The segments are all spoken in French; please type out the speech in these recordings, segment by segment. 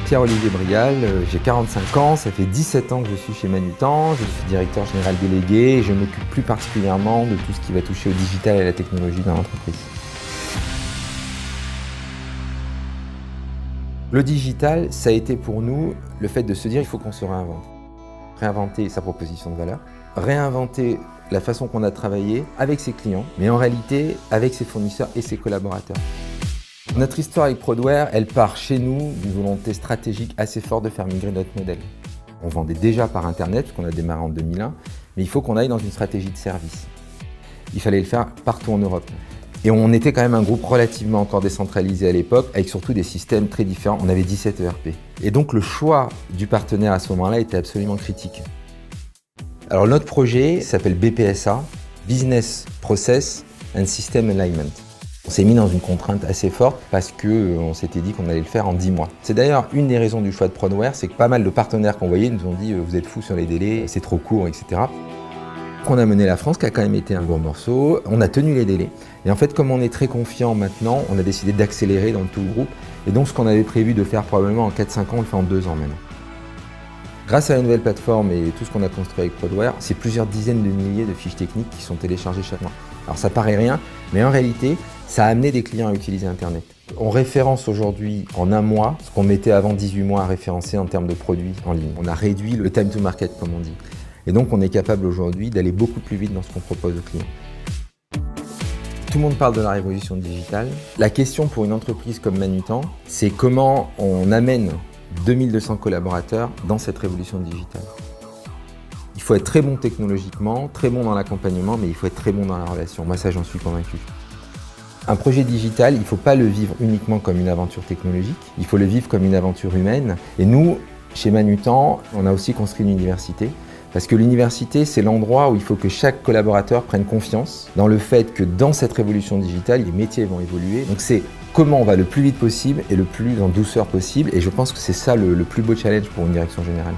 Pierre-Olivier Brial, j'ai 45 ans, ça fait 17 ans que je suis chez Manutan, je suis directeur général délégué et je m'occupe plus particulièrement de tout ce qui va toucher au digital et à la technologie dans l'entreprise. Le digital, ça a été pour nous le fait de se dire il faut qu'on se réinvente. Réinventer sa proposition de valeur, réinventer la façon qu'on a travaillé avec ses clients, mais en réalité avec ses fournisseurs et ses collaborateurs. Notre histoire avec Prodware, elle part chez nous d'une volonté stratégique assez forte de faire migrer notre modèle. On vendait déjà par Internet, puisqu'on a démarré en 2001, mais il faut qu'on aille dans une stratégie de service. Il fallait le faire partout en Europe. Et on était quand même un groupe relativement encore décentralisé à l'époque, avec surtout des systèmes très différents. On avait 17 ERP. Et donc le choix du partenaire à ce moment-là était absolument critique. Alors notre projet s'appelle BPSA, Business Process and System Alignment. On s'est mis dans une contrainte assez forte parce qu'on s'était dit qu'on allait le faire en 10 mois. C'est d'ailleurs une des raisons du choix de Prodware, c'est que pas mal de partenaires qu'on voyait nous ont dit « vous êtes fous sur les délais, c'est trop court, etc. » On a mené la France, qui a quand même été un gros morceau, on a tenu les délais. Et en fait, comme on est très confiant maintenant, on a décidé d'accélérer dans tout le groupe. Et donc ce qu'on avait prévu de faire probablement en 4-5 ans, on le fait en 2 ans maintenant. Grâce à la nouvelle plateforme et tout ce qu'on a construit avec Prodware, c'est plusieurs dizaines de milliers de fiches techniques qui sont téléchargées chaque mois. Alors ça paraît rien, mais en réalité, ça a amené des clients à utiliser Internet. On référence aujourd'hui en 1 mois ce qu'on mettait avant 18 mois à référencer en termes de produits en ligne. On a réduit le time to market, comme on dit. Et donc on est capable aujourd'hui d'aller beaucoup plus vite dans ce qu'on propose aux clients. Tout le monde parle de la révolution digitale. La question pour une entreprise comme Manutan, c'est comment on amène 2200 collaborateurs dans cette révolution digitale. Il faut être très bon technologiquement, très bon dans l'accompagnement, mais il faut être très bon dans la relation. Moi, ça, j'en suis convaincu. Un projet digital, il ne faut pas le vivre uniquement comme une aventure technologique, il faut le vivre comme une aventure humaine. Et nous, chez Manutan, on a aussi construit une université. Parce que l'université, c'est l'endroit où il faut que chaque collaborateur prenne confiance dans le fait que dans cette révolution digitale, les métiers vont évoluer. Donc c'est comment on va le plus vite possible et le plus en douceur possible. Et je pense que c'est ça le plus beau challenge pour une direction générale.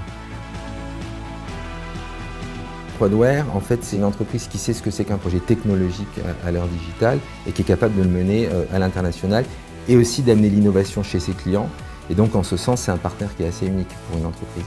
Prodware, en fait, c'est une entreprise qui sait ce que c'est qu'un projet technologique à l'heure digitale et qui est capable de le mener à l'international et aussi d'amener l'innovation chez ses clients. Et donc, en ce sens, c'est un partenaire qui est assez unique pour une entreprise.